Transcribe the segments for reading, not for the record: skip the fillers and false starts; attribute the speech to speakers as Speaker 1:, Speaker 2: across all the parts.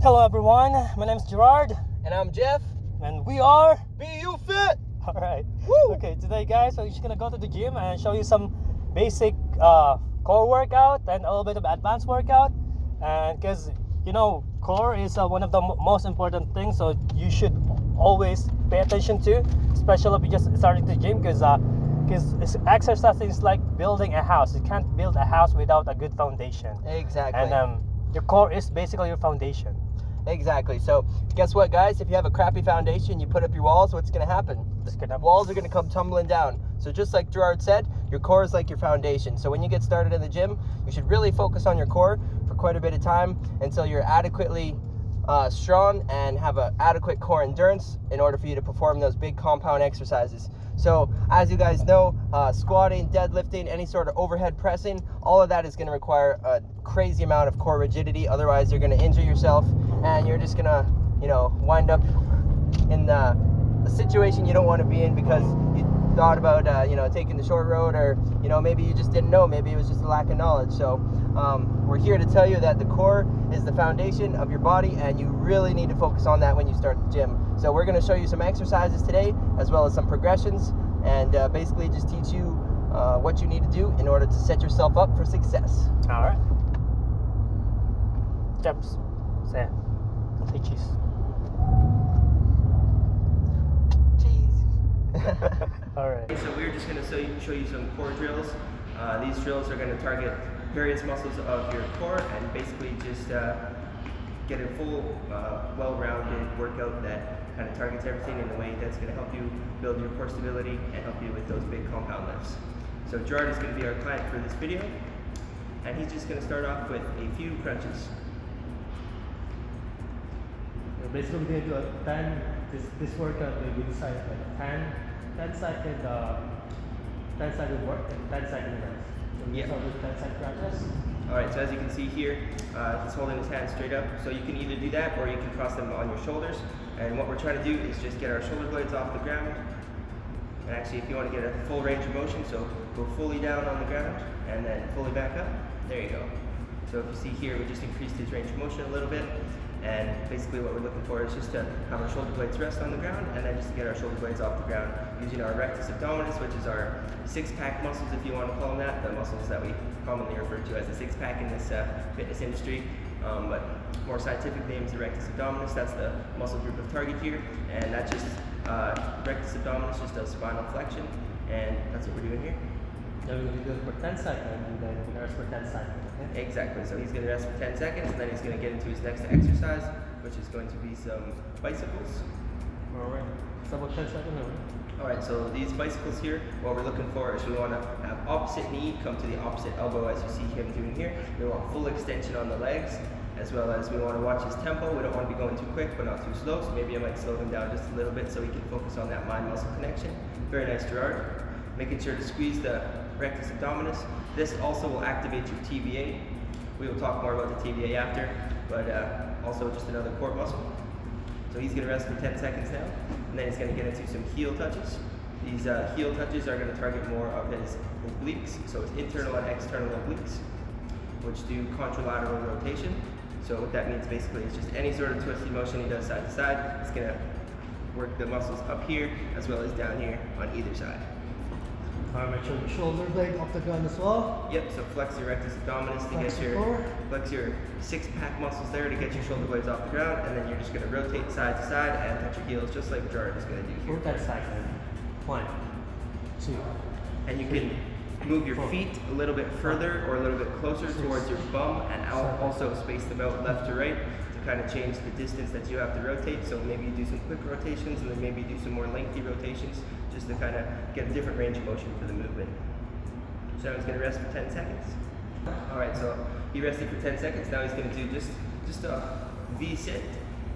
Speaker 1: Hello everyone, my name is Gerard.
Speaker 2: And I'm Jeff.
Speaker 1: And we are
Speaker 2: BU Fit!
Speaker 1: Alright.
Speaker 2: Woo!
Speaker 1: Okay, today guys, we're just gonna go to the gym and show you some basic core workout and a little bit of advanced workout. And because core is one of the most important things, so you should always pay attention to, especially if you just started the gym, because exercise is like building a house. You can't build a house without a good foundation.
Speaker 2: Exactly.
Speaker 1: And your core is basically your foundation.
Speaker 2: Exactly. So guess what, guys? If you have a crappy foundation, you put up your walls, what's going to happen? Walls are going to come tumbling down. So just like Gerard said, your core is like your foundation. So when you get started in the gym, you should really focus on your core for quite a bit of time until you're adequately strong and have an adequate core endurance in order for you to perform those big compound exercises. So as you guys know, squatting, deadlifting, any sort of overhead pressing, all of that is going to require a crazy amount of core rigidity. Otherwise, you're going to injure yourself and you're just going to, wind up in a situation you don't want to be in because you thought about, taking the short road, or, maybe you just didn't know. Maybe it was just a lack of knowledge. So we're here to tell you that the core is the foundation of your body, and you really need to focus on that when you start the gym. So we're going to show you some exercises today, as well as some progressions, and basically just teach you what you need to do in order to set yourself up for success.
Speaker 1: All right. Steps. Say cheese. All right.
Speaker 2: So we're just going to show you some core drills. These drills are going to target various muscles of your core and basically just get a full, well-rounded workout that kind of targets everything in a way that's going to help you build your core stability and help you with those big compound lifts. So Gerard is going to be our client for this video, and he's just going to start off with a few crunches.
Speaker 1: Basically, we're going to do a 10, this workout will be decided like 10 second work and 10 second rest. So we start with 10 second crunches.
Speaker 2: Alright, so as you can see here, he's holding his hands straight up. So you can either do that or you can cross them on your shoulders. And what we're trying to do is just get our shoulder blades off the ground. And actually, if you want to get a full range of motion, so go fully down on the ground and then fully back up. There you go. So if you see here, we just increased his range of motion a little bit. And basically what we're looking for is just to have our shoulder blades rest on the ground, and then just to get our shoulder blades off the ground using our rectus abdominis, which is our six-pack muscles, if you want to call them that, the muscles that we commonly refer to as the six-pack in this fitness industry. But more scientific name is the rectus abdominis. That's the muscle group of target here, and that just, rectus abdominis just does spinal flexion, and that's what we're doing here.
Speaker 1: Then we're going to do it for 10 seconds, and then we're going to rest for 10 seconds. Okay?
Speaker 2: Exactly. So he's going to rest for 10 seconds, and then he's going to get into his next exercise, which is going to be some bicycles.
Speaker 1: Alright. So about 10 seconds,
Speaker 2: Alright, so these bicycles here, what we're looking for is we want to have opposite knee come to the opposite elbow, as you see him doing here. We want full extension on the legs, as well as we want to watch his tempo. We don't want to be going too quick, but not too slow, so maybe I might slow him down just a little bit so we can focus on that mind-muscle connection. Very nice, Gerard. Making sure to squeeze the rectus abdominis. This also will activate your TVA. We will talk more about the TVA after, but also just another core muscle. So he's going to rest for 10 seconds now, and then he's going to get into some heel touches. These heel touches are going to target more of his obliques, so it's internal and external obliques, which do contralateral rotation. So what that means basically is just any sort of twisty motion he does side to side, it's going to work the muscles up here as well as down here on either side.
Speaker 1: Make sure your shoulder blade off the ground as well.
Speaker 2: Yep, so flex your rectus abdominis to flex your six-pack muscles there to get your shoulder blades off the ground, and then you're just going to rotate side to side and touch your heels just like Gerard is going to do here.
Speaker 1: 10 seconds. 1, 2.
Speaker 2: And you can move your feet a little bit further or a little bit closer towards your bum, and also space them out left to right to kind of change the distance that you have to rotate. So maybe you do some quick rotations and then maybe do some more lengthy rotations just to kind of get a different range of motion for the movement. So now he's going to rest for 10 seconds. Alright, so he rested for 10 seconds. Now he's going to do just a V-sit,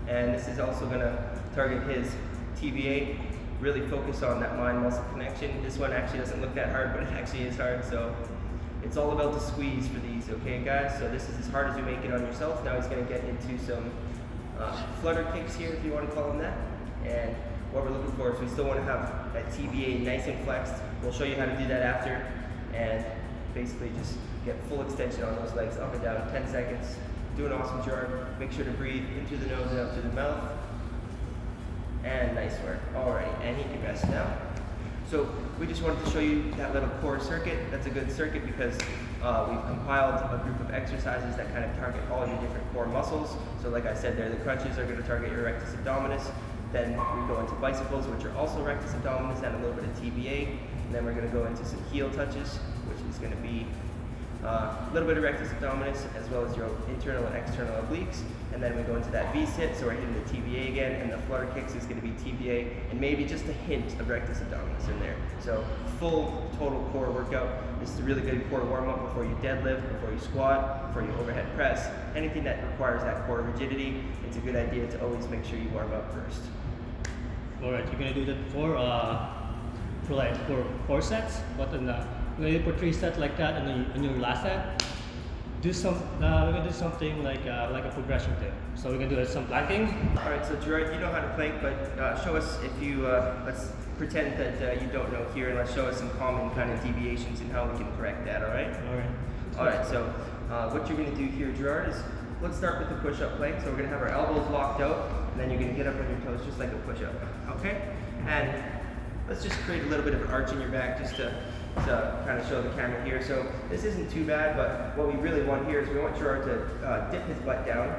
Speaker 2: and this is also going to target his TVA, really focus on that mind-muscle connection. This one actually doesn't look that hard, but it actually is hard, so it's all about the squeeze for these, okay guys? So this is as hard as you make it on yourself. Now he's going to get into some flutter kicks here, if you want to call them that. And what we're looking for is we still want to have that TVA nice and flexed. We'll show you how to do that after, and basically just get full extension on those legs up and down, 10 seconds. Doing awesome, Gerard. Make sure to breathe into the nose and out through the mouth. And nice work. Alrighty, and he can rest now. So we just wanted to show you that little core circuit. That's a good circuit because we've compiled a group of exercises that kind of target all your different core muscles. So like I said there, the crunches are going to target your rectus abdominis. Then we go into bicycles, which are also rectus abdominis, and a little bit of TBA. And then we're going to go into some heel touches, which is going to be a little bit of rectus abdominis, as well as your internal and external obliques. And then we go into that V-sit, so we're hitting the TBA again, and the flutter kicks is going to be TBA, and maybe just a hint of rectus abdominis in there. So full, total core workout. This is a really good core warm-up before you deadlift, before you squat, before you overhead press. Anything that requires that core rigidity, it's a good idea to always make sure you warm up first.
Speaker 1: Alright, you're gonna do that for like 4 sets, but then you're gonna do for 3 sets like that, and then in your last set, we're gonna do something like a progression thing. So we're gonna do some planking.
Speaker 2: All right, so Gerard, you know how to plank, but show us if you, let's pretend that you don't know here, and let's show us some common kind of deviations and how we can correct that, all right?
Speaker 1: Alright.
Speaker 2: All right, so what you're gonna do here, Gerard, is let's start with the push-up plank. So we're gonna have our elbows locked out, and then you're gonna get up on your toes just like a push-up, okay? And let's just create a little bit of an arch in your back just to kind of show the camera here. So this isn't too bad, but what we really want here is we want Gerard to dip his butt down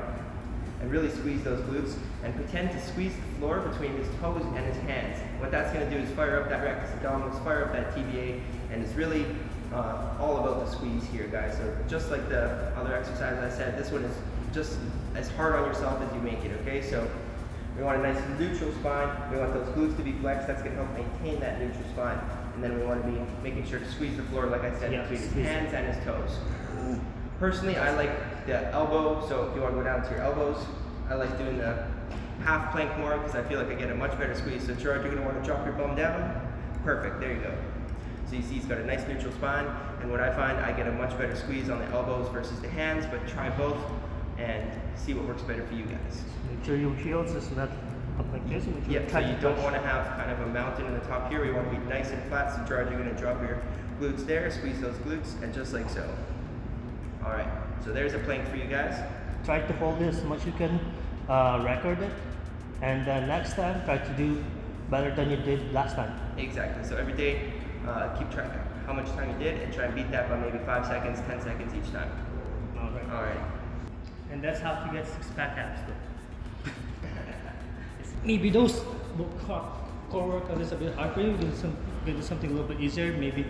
Speaker 2: and really squeeze those glutes and pretend to squeeze the floor between his toes and his hands. What that's going to do is fire up that rectus abdominis, fire up that TBA, and it's really all about the squeeze here, guys. So just like the other exercise I said, this one is just as hard on yourself as you make it, okay? So we want a nice neutral spine. We want those glutes to be flexed. That's going to help maintain that neutral spine. And then we want to be making sure to squeeze the floor, like I said, between his hands and his toes. Personally, I like the elbow, so if you want to go down to your elbows, I like doing the half plank more because I feel like I get a much better squeeze. So Gerard, you're going to want to drop your bum down. Perfect, there you go. So you see he's got a nice neutral spine, and what I find, I get a much better squeeze on the elbows versus the hands, but try both and see what works better for you guys.
Speaker 1: Make sure your heels is not up like this.
Speaker 2: Yep, so you don't want to have kind of a mountain in the top here. We want to be nice and flat. So Gerard, you're going to drop your glutes there, squeeze those glutes, and just like so. All right, so there's a plank for you guys.
Speaker 1: Try to hold it as much you can, record it, and then next time try to do better than you did last time.
Speaker 2: Exactly, so every day keep track of how much time you did and try and beat that by maybe 5 seconds, 10 seconds each time. All right.
Speaker 1: And that's how to get 6-pack abs though. Maybe those core workout is a bit hard for you. Do something a little bit easier. Maybe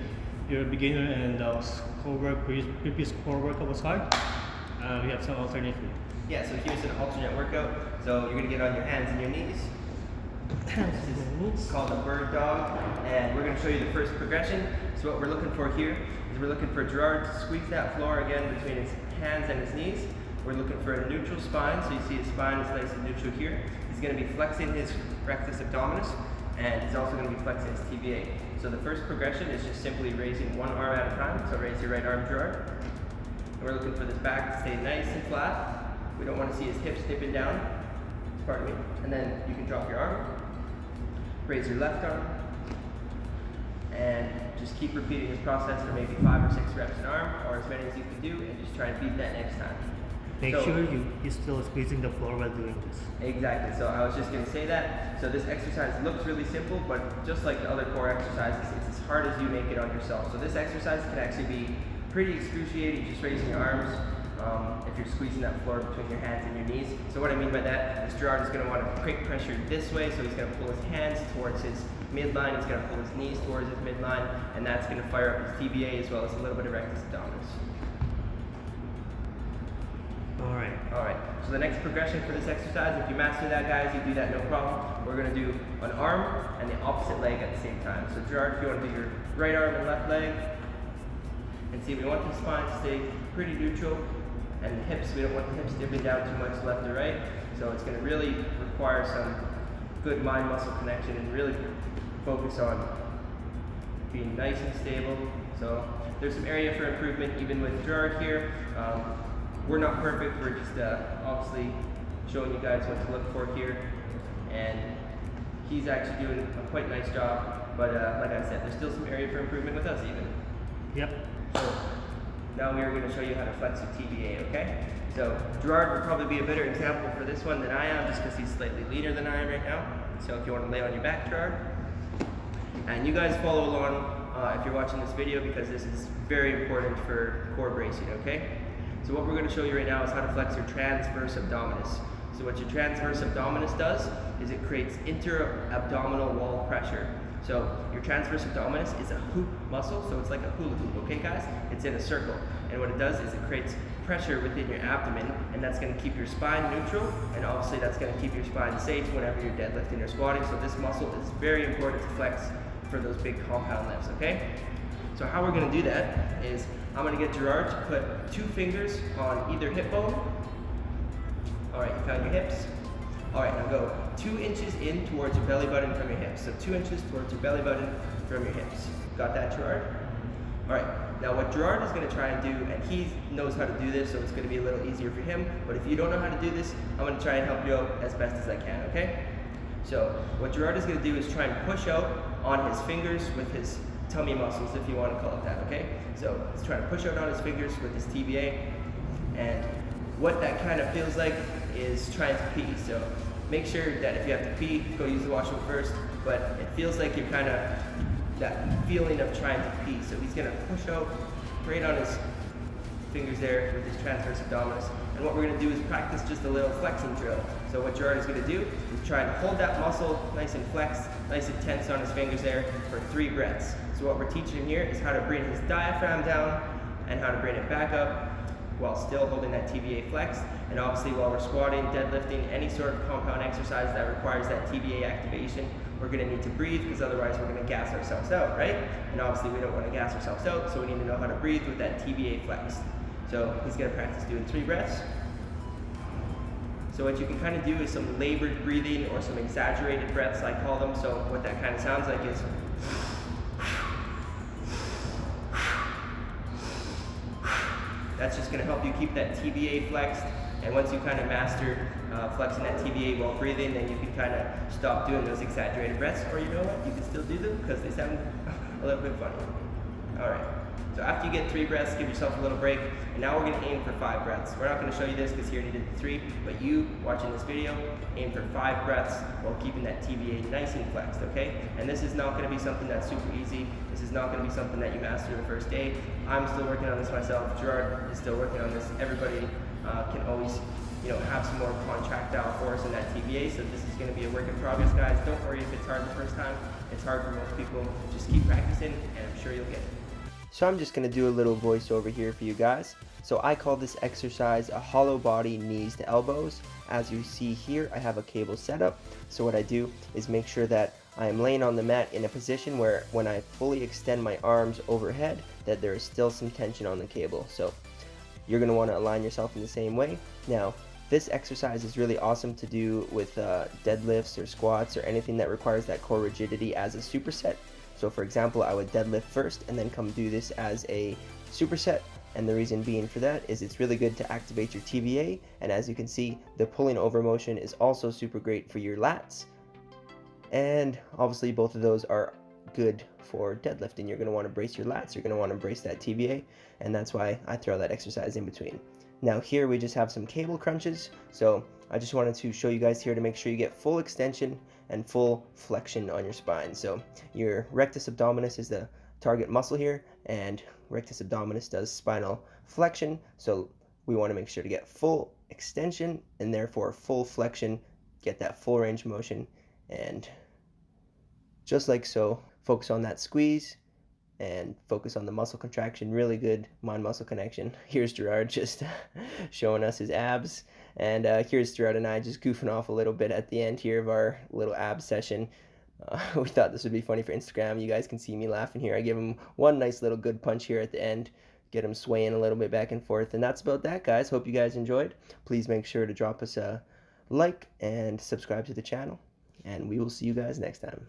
Speaker 1: you're a beginner and previous core workout was hard. We have some alternate for you.
Speaker 2: Yeah, so here's an alternate workout. So you're gonna get on your hands and your knees. It's called a bird dog, and we're gonna show you the first progression. So what we're looking for here is we're looking for Gerard to squeeze that floor again between his hands and his knees. We're looking for a neutral spine, so you see his spine is nice and neutral here. He's going to be flexing his rectus abdominis, and he's also going to be flexing his TBA. So the first progression is just simply raising one arm at a time. So raise your right arm, Gerard. And we're looking for this back to stay nice and flat. We don't want to see his hips dipping down. Pardon me. And then you can drop your arm. Raise your left arm. And just keep repeating this process for maybe 5 or 6 reps an arm, or as many as you can do, and just try and beat that next time.
Speaker 1: Make sure you're still squeezing the floor while doing this.
Speaker 2: Exactly, so I was just going to say that. So this exercise looks really simple, but just like the other core exercises, it's as hard as you make it on yourself. So this exercise can actually be pretty excruciating, just raising your arms if you're squeezing that floor between your hands and your knees. So what I mean by that is Gerard is going to want to quick pressure this way, so he's going to pull his hands towards his midline, he's going to pull his knees towards his midline, and that's going to fire up his TBA as well as a little bit of rectus abdominis. Alright, so the next progression for this exercise, if you master that, guys, you do that no problem. We're going to do an arm and the opposite leg at the same time. So Gerard, if you want to do your right arm and left leg, and see, we want the spine to stay pretty neutral, and the hips, we don't want the hips dipping down too much left or right. So it's going to really require some good mind-muscle connection and really focus on being nice and stable. So there's some area for improvement even with Gerard here. We're not perfect, we're just obviously showing you guys what to look for here. And he's actually doing a quite nice job, but like I said, there's still some area for improvement with us even.
Speaker 1: Yep.
Speaker 2: So now we are going to show you how to flex your TBA, okay? So Gerard would probably be a better example for this one than I am, just because he's slightly leaner than I am right now. So if you want to lay on your back, Gerard. And you guys follow along if you're watching this video, because this is very important for core bracing, okay? So what we're going to show you right now is how to flex your transverse abdominis. So what your transverse abdominis does is it creates inter-abdominal wall pressure. So your transverse abdominis is a hoop muscle, so it's like a hula hoop, okay guys? It's in a circle. And what it does is it creates pressure within your abdomen, and that's going to keep your spine neutral, and obviously that's going to keep your spine safe whenever you're deadlifting or squatting. So this muscle is very important to flex for those big compound lifts, okay? So how we're going to do that is I'm going to get Gerard to put 2 fingers on either hip bone. All right, you found your hips. All right, now go 2 inches in towards your belly button from your hips. So 2 inches towards your belly button from your hips. Got that, Gerard? All right, now what Gerard is going to try and do, and he knows how to do this, so it's going to be a little easier for him, but if you don't know how to do this, I'm going to try and help you out as best as I can, okay? So what Gerard is going to do is try and push out on his fingers with his tummy muscles, if you want to call it that, okay? So he's trying to push out on his fingers with his TBA, and what that kind of feels like is trying to pee. So make sure that if you have to pee, go use the washroom first, but it feels like you're kind of, that feeling of trying to pee. So he's going to push out right on his fingers there with his transverse abdominis. And what we're going to do is practice just a little flexing drill. So what Gerard is going to do is try and hold that muscle nice and flexed, nice and tense on his fingers there for 3 breaths. So what we're teaching him here is how to bring his diaphragm down and how to bring it back up while still holding that TBA flexed. And obviously while we're squatting, deadlifting, any sort of compound exercise that requires that TBA activation, we're going to need to breathe, because otherwise we're going to gas ourselves out, right? And obviously we don't want to gas ourselves out, so we need to know how to breathe with that TBA flexed. So he's going to practice doing 3 breaths. So what you can kind of do is some labored breathing or some exaggerated breaths, I call them. So what that kind of sounds like is that's just going to help you keep that TBA flexed. And once you kind of master flexing that TBA while breathing, then you can kind of stop doing those exaggerated breaths. Or you know what, you can still do them because they sound a little bit funny. All right. So after you get 3 breaths, give yourself a little break. And now we're going to aim for 5 breaths. We're not going to show you this because he already did the 3, but you watching this video, aim for 5 breaths while keeping that TBA nice and flexed, okay? And this is not going to be something that's super easy. This is not going to be something that you master the first day. I'm still working on this myself. Gerard is still working on this. Everybody can always, have some more contractile force in that TBA. So this is going to be a work in progress, guys. Don't worry if it's hard the first time. It's hard for most people. Just keep practicing, and I'm sure you'll get it. So I'm just going to do a little voiceover here for you guys. So I call this exercise a hollow body knees to elbows. As you see here, I have a cable set up. So what I do is make sure that I am laying on the mat in a position where when I fully extend my arms overhead, that there is still some tension on the cable. So you're going to want to align yourself in the same way. Now, this exercise is really awesome to do with deadlifts or squats or anything that requires that core rigidity as a superset. So for example, I would deadlift first and then come do this as a superset. And the reason being for that is it's really good to activate your TBA. And as you can see, the pulling over motion is also super great for your lats. And obviously both of those are good for deadlifting. You're going to want to brace your lats. You're going to want to brace that TBA. And that's why I throw that exercise in between. Now here we just have some cable crunches. So I just wanted to show you guys here to make sure you get full extension and full flexion on your spine. So your rectus abdominis is the target muscle here, and rectus abdominis does spinal flexion. So we want to make sure to get full extension and therefore full flexion, get that full range of motion, and just like so, focus on that squeeze and focus on the muscle contraction. Really good mind-muscle connection. Here's Gerard just showing us his abs. And here's Gerard and I just goofing off a little bit at the end here of our little ab session. We thought this would be funny for Instagram. You guys can see me laughing here. I give him one nice little good punch here at the end, get him swaying a little bit back and forth. And that's about that, guys. Hope you guys enjoyed. Please make sure to drop us a like and subscribe to the channel. And we will see you guys next time.